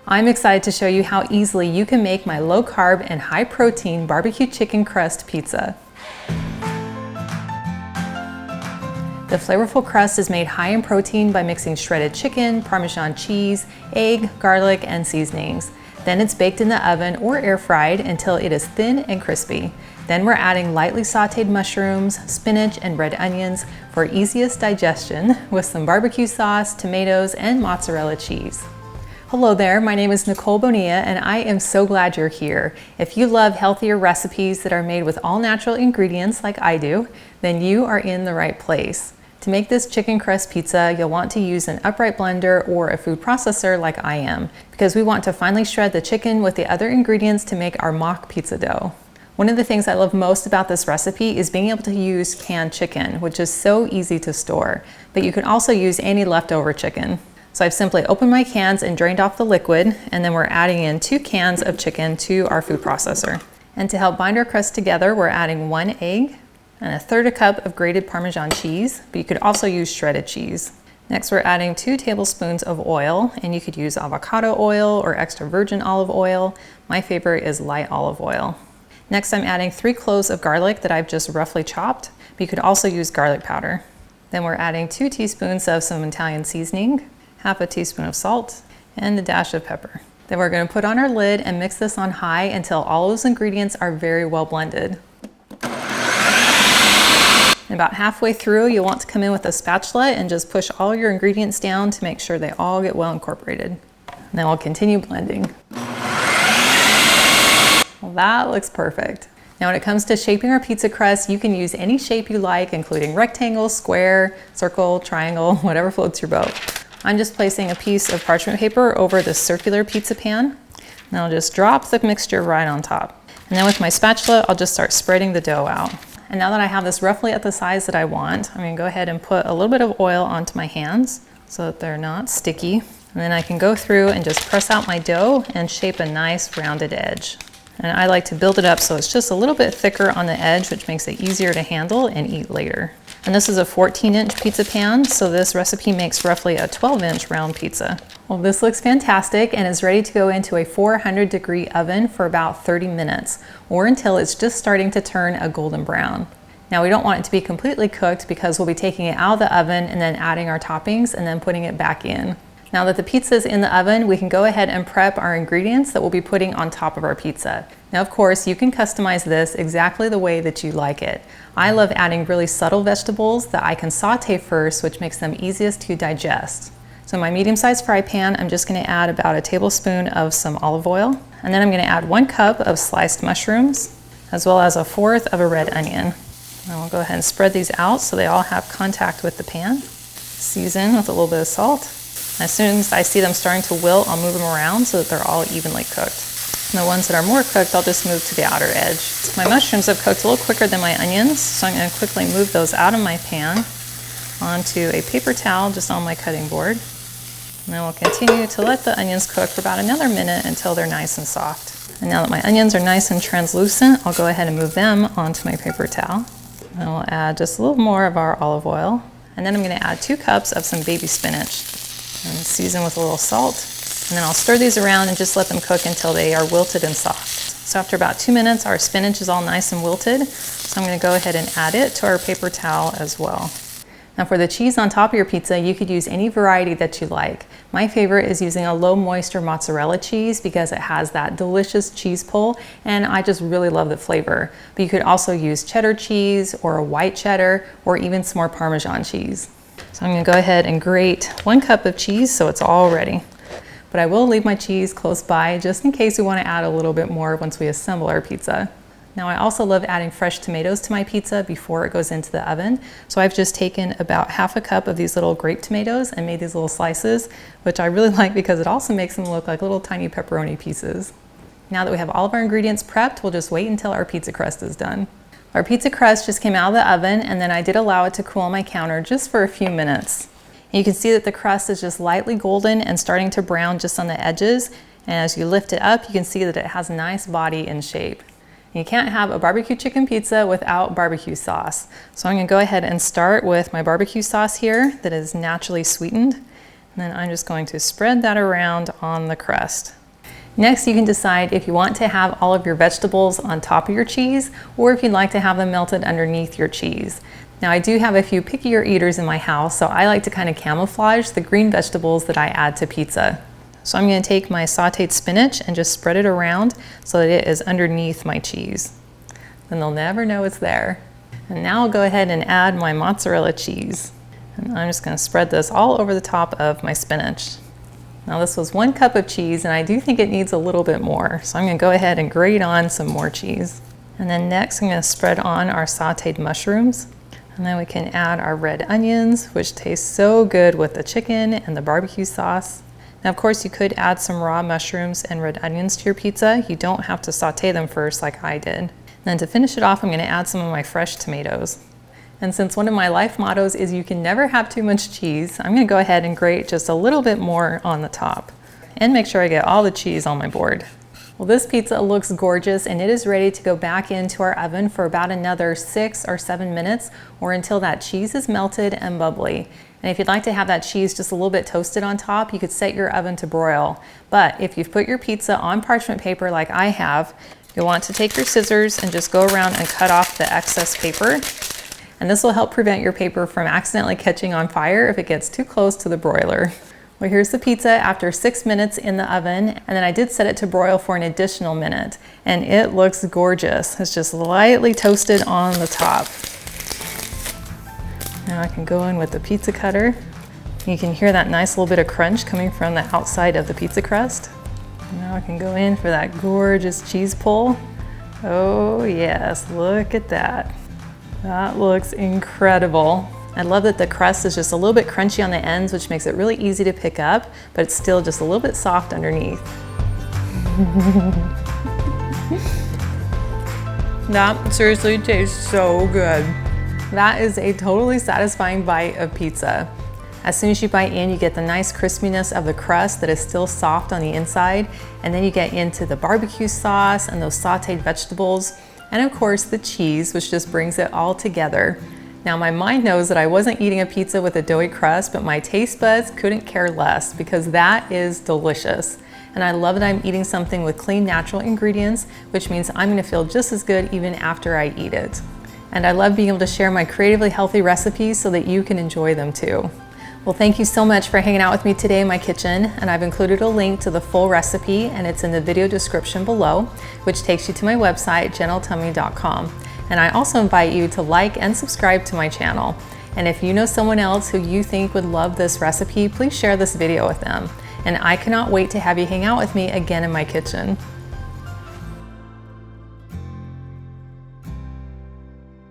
I'm excited to show you how easily you can make my low-carb and high-protein barbecue chicken crust pizza. The flavorful crust is made high in protein by mixing shredded chicken, Parmesan cheese, egg, garlic, and seasonings. Then it's baked in the oven or air fried until it is thin and crispy. Then we're adding lightly sauteed mushrooms, spinach, and red onions for easiest digestion with some barbecue sauce, tomatoes, and mozzarella cheese. Hello there, my name is Nicole Bonilla and I am so glad you're here. If you love healthier recipes that are made with all natural ingredients like I do, then you are in the right place. To make this chicken crust pizza, you'll want to use an upright blender or a food processor like I am, because we want to finely shred the chicken with the other ingredients to make our mock pizza dough. One of the things I love most about this recipe is being able to use canned chicken, which is so easy to store, but you can also use any leftover chicken. So I've simply opened my cans and drained off the liquid, and then we're adding in 2 cans of chicken to our food processor. And to help bind our crust together, we're adding 1 egg and 1/3 cup of grated Parmesan cheese, but you could also use shredded cheese. Next, we're adding 2 tablespoons of oil, and you could use avocado oil or extra virgin olive oil. My favorite is light olive oil. Next, I'm adding 3 cloves of garlic that I've just roughly chopped, but you could also use garlic powder. Then we're adding 2 teaspoons of some Italian seasoning, 1/2 teaspoon of salt, and a dash of pepper. Then we're going to put on our lid and mix this on high until all those ingredients are very well blended. And about halfway through, you'll want to come in with a spatula and just push all your ingredients down to make sure they all get well incorporated. And then we'll continue blending. Well, that looks perfect. Now when it comes to shaping our pizza crust, you can use any shape you like, including rectangle, square, circle, triangle, whatever floats your boat. I'm just placing a piece of parchment paper over the circular pizza pan, and I'll just drop the mixture right on top. And then with my spatula, I'll just start spreading the dough out. And now that I have this roughly at the size that I want, I'm gonna go ahead and put a little bit of oil onto my hands so that they're not sticky. And then I can go through and just press out my dough and shape a nice rounded edge. And I like to build it up so it's just a little bit thicker on the edge, which makes it easier to handle and eat later. And this is a 14-inch pizza pan, so this recipe makes roughly a 12-inch round pizza. Well, this looks fantastic and is ready to go into a 400-degree oven for about 30 minutes, or until it's just starting to turn a golden brown. Now, we don't want it to be completely cooked because we'll be taking it out of the oven and then adding our toppings and then putting it back in. Now that the pizza is in the oven, we can go ahead and prep our ingredients that we'll be putting on top of our pizza. Now, of course, you can customize this exactly the way that you like it. I love adding really subtle vegetables that I can saute first, which makes them easiest to digest. So in my medium-sized fry pan, I'm just gonna add about 1 tablespoon of some olive oil, and then I'm gonna add 1 cup of sliced mushrooms, as well as 1/4 of a red onion. And we'll go ahead and spread these out so they all have contact with the pan. Season with a little bit of salt. As soon as I see them starting to wilt, I'll move them around so that they're all evenly cooked. And the ones that are more cooked, I'll just move to the outer edge. My mushrooms have cooked a little quicker than my onions, so I'm going to quickly move those out of my pan onto a paper towel just on my cutting board. And then we'll continue to let the onions cook for about another minute until they're nice and soft. And now that my onions are nice and translucent, I'll go ahead and move them onto my paper towel. And we'll add just a little more of our olive oil. And then I'm going to add 2 cups of some baby spinach. And season with a little salt. And then I'll stir these around and just let them cook until they are wilted and soft. So after about 2 minutes, our spinach is all nice and wilted. So I'm going to go ahead and add it to our paper towel as well. Now for the cheese on top of your pizza, you could use any variety that you like. My favorite is using a low moisture mozzarella cheese because it has that delicious cheese pull, and I just really love the flavor. But you could also use cheddar cheese or a white cheddar or even some more Parmesan cheese. So I'm going to go ahead and grate 1 cup of cheese so it's all ready. But I will leave my cheese close by just in case we want to add a little bit more once we assemble our pizza. Now I also love adding fresh tomatoes to my pizza before it goes into the oven. So I've just taken about 1/2 cup of these little grape tomatoes and made these little slices, which I really like because it also makes them look like little tiny pepperoni pieces. Now that we have all of our ingredients prepped, we'll just wait until our pizza crust is done. Our pizza crust just came out of the oven, and then I did allow it to cool on my counter just for a few minutes. And you can see that the crust is just lightly golden and starting to brown just on the edges. And as you lift it up, you can see that it has a nice body and shape. You can't have a barbecue chicken pizza without barbecue sauce. So I'm gonna go ahead and start with my barbecue sauce here that is naturally sweetened. And then I'm just going to spread that around on the crust. Next, you can decide if you want to have all of your vegetables on top of your cheese or if you'd like to have them melted underneath your cheese. Now, I do have a few pickier eaters in my house, so I like to kind of camouflage the green vegetables that I add to pizza. So I'm going to take my sauteed spinach and just spread it around so that it is underneath my cheese. Then they'll never know it's there. And now I'll go ahead and add my mozzarella cheese. And I'm just going to spread this all over the top of my spinach. Now this was 1 cup of cheese, and I do think it needs a little bit more. So I'm going to go ahead and grate on some more cheese. And then next I'm going to spread on our sauteed mushrooms. And then we can add our red onions, which taste so good with the chicken and the barbecue sauce. Now, of course, you could add some raw mushrooms and red onions to your pizza. You don't have to saute them first like I did. And then to finish it off, I'm going to add some of my fresh tomatoes. And since one of my life mottos is you can never have too much cheese, I'm going to go ahead and grate just a little bit more on the top and make sure I get all the cheese on my board. Well, this pizza looks gorgeous, and it is ready to go back into our oven for about another 6 or 7 minutes, or until that cheese is melted and bubbly. And if you'd like to have that cheese just a little bit toasted on top, you could set your oven to broil. But if you've put your pizza on parchment paper like I have, you'll want to take your scissors and just go around and cut off the excess paper. And this will help prevent your paper from accidentally catching on fire if it gets too close to the broiler. Well, here's the pizza after 6 minutes in the oven, and then I did set it to broil for an additional minute, and it looks gorgeous. It's just lightly toasted on the top. Now I can go in with the pizza cutter. You can hear that nice little bit of crunch coming from the outside of the pizza crust. Now I can go in for that gorgeous cheese pull. Oh yes, look at that. That looks incredible. I love that the crust is just a little bit crunchy on the ends, which makes it really easy to pick up, but it's still just a little bit soft underneath. That seriously tastes so good. That is a totally satisfying bite of pizza. As soon as you bite in, you get the nice crispiness of the crust that is still soft on the inside, and then you get into the barbecue sauce and those sauteed vegetables, and of course the cheese, which just brings it all together. Now my mind knows that I wasn't eating a pizza with a doughy crust, but my taste buds couldn't care less because that is delicious. And I love that I'm eating something with clean, natural ingredients, which means I'm gonna feel just as good even after I eat it. And I love being able to share my creatively healthy recipes so that you can enjoy them too. Well, thank you so much for hanging out with me today in my kitchen, and I've included a link to the full recipe, and it's in the video description below, which takes you to my website, gentletomy.com. And I also invite you to like and subscribe to my channel. And if you know someone else who you think would love this recipe, please share this video with them. And I cannot wait to have you hang out with me again in my kitchen.